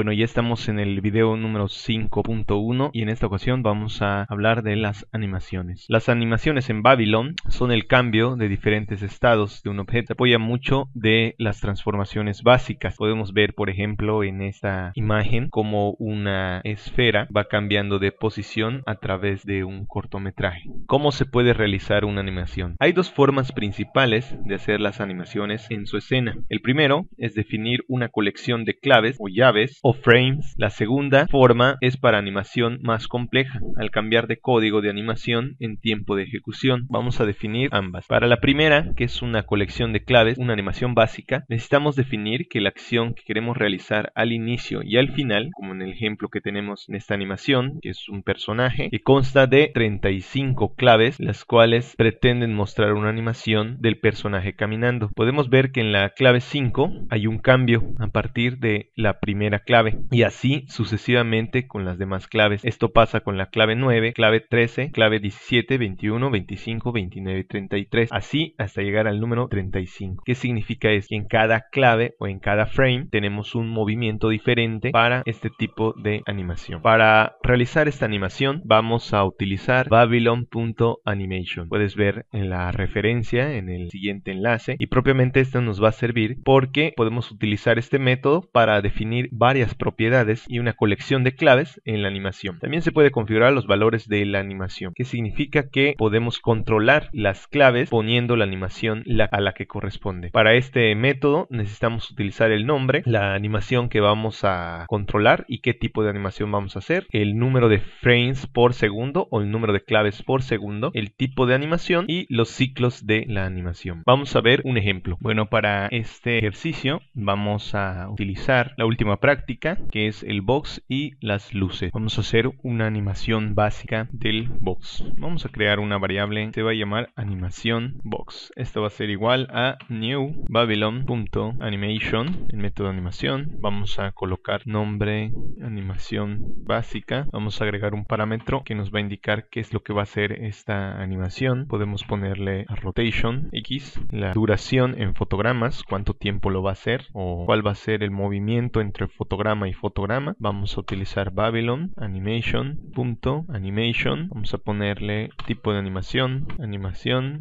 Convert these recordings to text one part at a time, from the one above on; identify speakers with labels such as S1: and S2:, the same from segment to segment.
S1: Bueno, ya estamos en el video número 5.1 y en esta ocasión vamos a hablar de las animaciones. Las animaciones en Babylon son el cambio de diferentes estados de un objeto. Se apoya mucho de las transformaciones básicas. Podemos ver, por ejemplo, en esta imagen cómo una esfera va cambiando de posición a través de un cortometraje. ¿Cómo se puede realizar una animación? Hay dos formas principales de hacer las animaciones en su escena. El primero es definir una colección de claves o llaves o frames. La segunda forma es para animación más compleja, al cambiar de código de animación en tiempo de ejecución. Vamos a definir ambas. Para la primera, que es una colección de claves, una animación básica, necesitamos definir que la acción que queremos realizar al inicio y al final, como en el ejemplo que tenemos en esta animación, que es un personaje, que consta de 35 claves, las cuales pretenden mostrar una animación del personaje caminando. Podemos ver que en la clave 5 hay un cambio a partir de la primera clave y así sucesivamente con las demás claves. Esto pasa con la clave 9, clave 13, clave 17, 21, 25, 29 y 33, así hasta llegar al número 35. ¿Qué significa esto? Que en cada clave o en cada frame tenemos un movimiento diferente para este tipo de animación. Para realizar esta animación vamos a utilizar babylon.animation. Puedes ver en la referencia en el siguiente enlace y propiamente esto nos va a servir porque podemos utilizar este método para definir varias propiedades y una colección de claves en la animación. También se puede configurar los valores de la animación, que significa que podemos controlar las claves poniendo la animación a la que corresponde. Para este método necesitamos utilizar el nombre, la animación que vamos a controlar y qué tipo de animación vamos a hacer, el número de frames por segundo o el número de claves por segundo, el tipo de animación y los ciclos de la animación. Vamos a ver un ejemplo. Bueno, para este ejercicio vamos a utilizar la última práctica, que es el box y las luces. Vamos a hacer una animación básica del box. Vamos a crear una variable que se va a llamar animación box. Esto va a ser igual a new babylon.animation, el método de animación. Vamos a colocar nombre animación básica. Vamos a agregar un parámetro que nos va a indicar qué es lo que va a hacer esta animación. Podemos ponerle a rotation x, la duración en fotogramas, cuánto tiempo lo va a hacer o cuál va a ser el movimiento entre fotograma y fotograma. Vamos a utilizar babylon animation.animation. Vamos a ponerle tipo de animación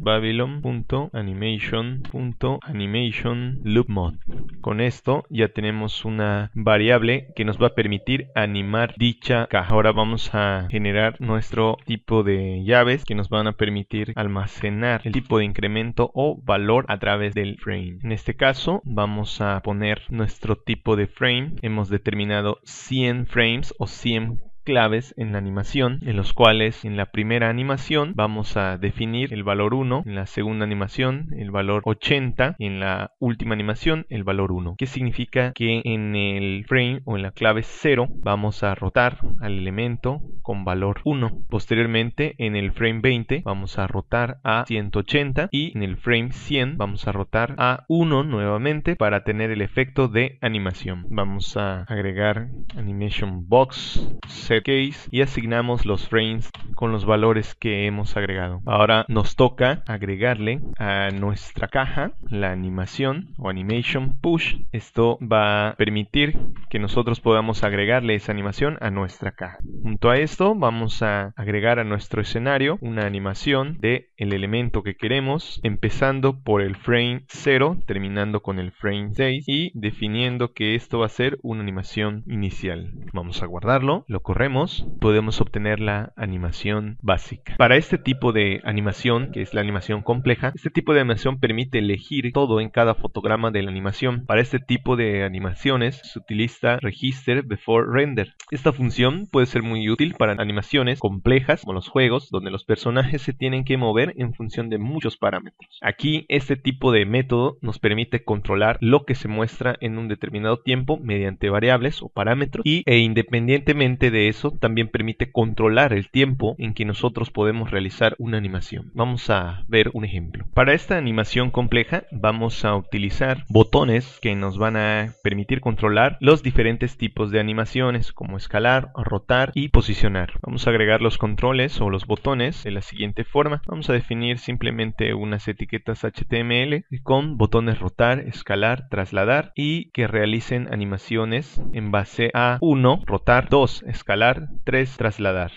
S1: babylon.animation.animation loop mode. Con esto ya tenemos una variable que nos va a permitir animar dicha caja. Ahora vamos a generar nuestro tipo de llaves que nos van a permitir almacenar el tipo de incremento o valor a través del frame. En este caso vamos a poner nuestro tipo de frame. Hemos determinado 100 frames o 100 claves en la animación, en los cuales en la primera animación vamos a definir el valor 1, en la segunda animación el valor 80 y en la última animación el valor 1. ¿Qué significa? Que en el frame o en la clave 0 vamos a rotar al elemento con valor 1. Posteriormente en el frame 20 vamos a rotar a 180 y en el frame 100 vamos a rotar a 1 nuevamente para tener el efecto de animación. Vamos a agregar animation box setCase y asignamos los frames con los valores que hemos agregado. Ahora nos toca agregarle a nuestra caja la animación o animation push. Esto va a permitir que nosotros podamos agregarle esa animación a nuestra caja. Junto a esto vamos a agregar a nuestro escenario una animación de el elemento que queremos, empezando por el frame 0, terminando con el frame 6 y definiendo que esto va a ser una animación inicial. Vamos a guardarlo, lo corremos, podemos obtener la animación básica. Para este tipo de animación, que es la animación compleja, este tipo de animación permite elegir todo en cada fotograma de la animación. Para este tipo de animaciones se utiliza Register Before Render. Esta función puede ser muy útil para animaciones complejas como los juegos, donde los personajes se tienen que mover en función de muchos parámetros. Aquí este tipo de método nos permite controlar lo que se muestra en un determinado tiempo mediante variables o parámetros e independientemente de eso, también permite controlar el tiempo en que nosotros podemos realizar una animación. Vamos a ver un ejemplo. Para esta animación compleja vamos a utilizar botones que nos van a permitir controlar los diferentes tipos de animaciones, como escalar, rotar y posicionar. Vamos a agregar los controles o los botones de la siguiente forma. Vamos a definir simplemente unas etiquetas HTML con botones rotar, escalar, trasladar y que realicen animaciones en base a 1, rotar, 2, escalar, 3, trasladar.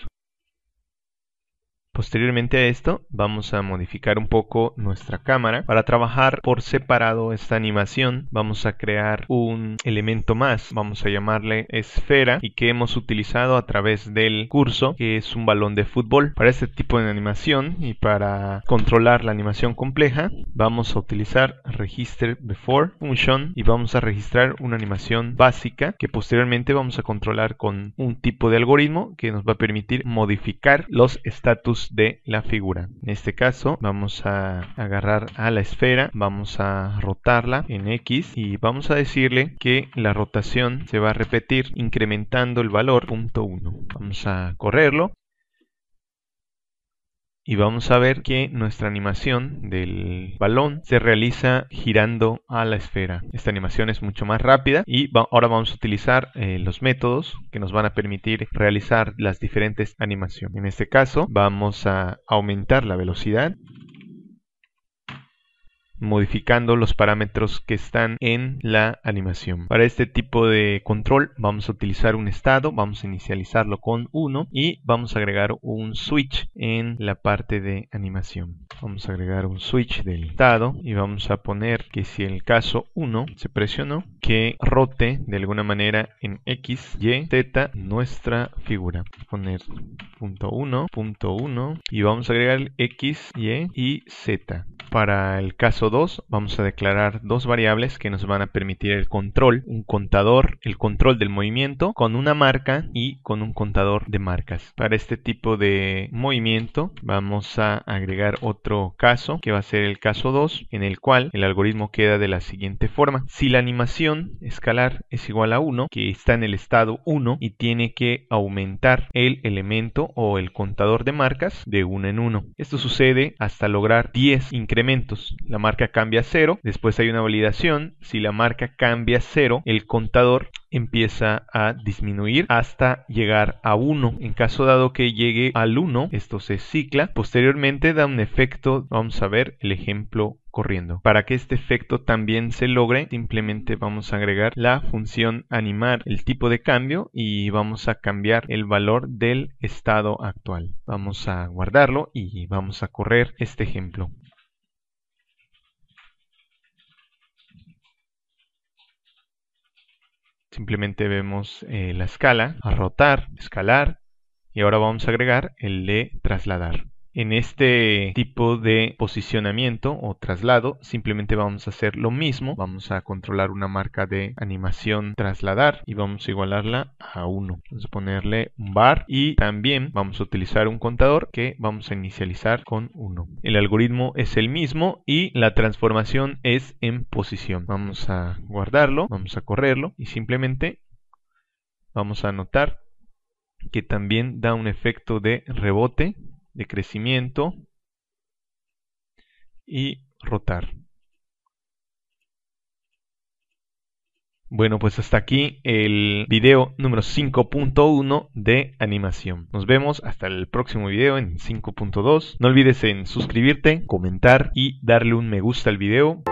S1: Posteriormente a esto vamos a modificar un poco nuestra cámara. Para trabajar por separado esta animación vamos a crear un elemento más, vamos a llamarle esfera, y que hemos utilizado a través del curso, que es un balón de fútbol. Para este tipo de animación y para controlar la animación compleja vamos a utilizar Register Before Function y vamos a registrar una animación básica que posteriormente vamos a controlar con un tipo de algoritmo que nos va a permitir modificar los estatus de la figura. En este caso vamos a agarrar a la esfera, vamos a rotarla en X y vamos a decirle que la rotación se va a repetir incrementando el valor 0.1. Vamos a correrlo y vamos a ver que nuestra animación del balón se realiza girando a la esfera. Esta animación es mucho más rápida y ahora vamos a utilizar los métodos que nos van a permitir realizar las diferentes animaciones. En este caso vamos a aumentar la velocidad, modificando los parámetros que están en la animación. Para este tipo de control vamos a utilizar un estado, vamos a inicializarlo con 1 y vamos a agregar un switch en la parte de animación. Vamos a agregar un switch del estado y vamos a poner que si el caso 1 se presionó, que rote de alguna manera en X, Y, Z nuestra figura. Poner .1 y vamos a agregar X, Y y Z. Para el caso 2 vamos a declarar dos variables que nos van a permitir el control, un contador, el control del movimiento con una marca y con un contador de marcas. Para este tipo de movimiento vamos a agregar otro caso que va a ser el caso 2, en el cual el algoritmo queda de la siguiente forma. Si la animación escalar es igual a 1, que está en el estado 1 y tiene que aumentar el elemento o el contador de marcas de 1 en 1. Esto sucede hasta lograr 10 incrementos. La marca cambia a 0, después hay una validación. Si la marca cambia a 0, el contador empieza a disminuir hasta llegar a 1. En caso dado que llegue al 1, esto se cicla. Posteriormente da un efecto, vamos a ver el ejemplo corriendo. Para que este efecto también se logre, simplemente vamos a agregar la función animar el tipo de cambio y vamos a cambiar el valor del estado actual. Vamos a guardarlo y vamos a correr este ejemplo. Simplemente vemos la escala, a rotar, escalar, y ahora vamos a agregar el de trasladar. En este tipo de posicionamiento o traslado simplemente vamos a hacer lo mismo. Vamos a controlar una marca de animación trasladar y vamos a igualarla a 1. Vamos a ponerle un bar y también vamos a utilizar un contador que vamos a inicializar con 1. El algoritmo es el mismo y la transformación es en posición. Vamos a guardarlo, vamos a correrlo y simplemente vamos a notar que también da un efecto de rebote, de crecimiento y rotar. Bueno, pues hasta aquí el video número 5.1 de animación. Nos vemos hasta el próximo video en 5.2. No olvides en suscribirte, comentar y darle un me gusta al video.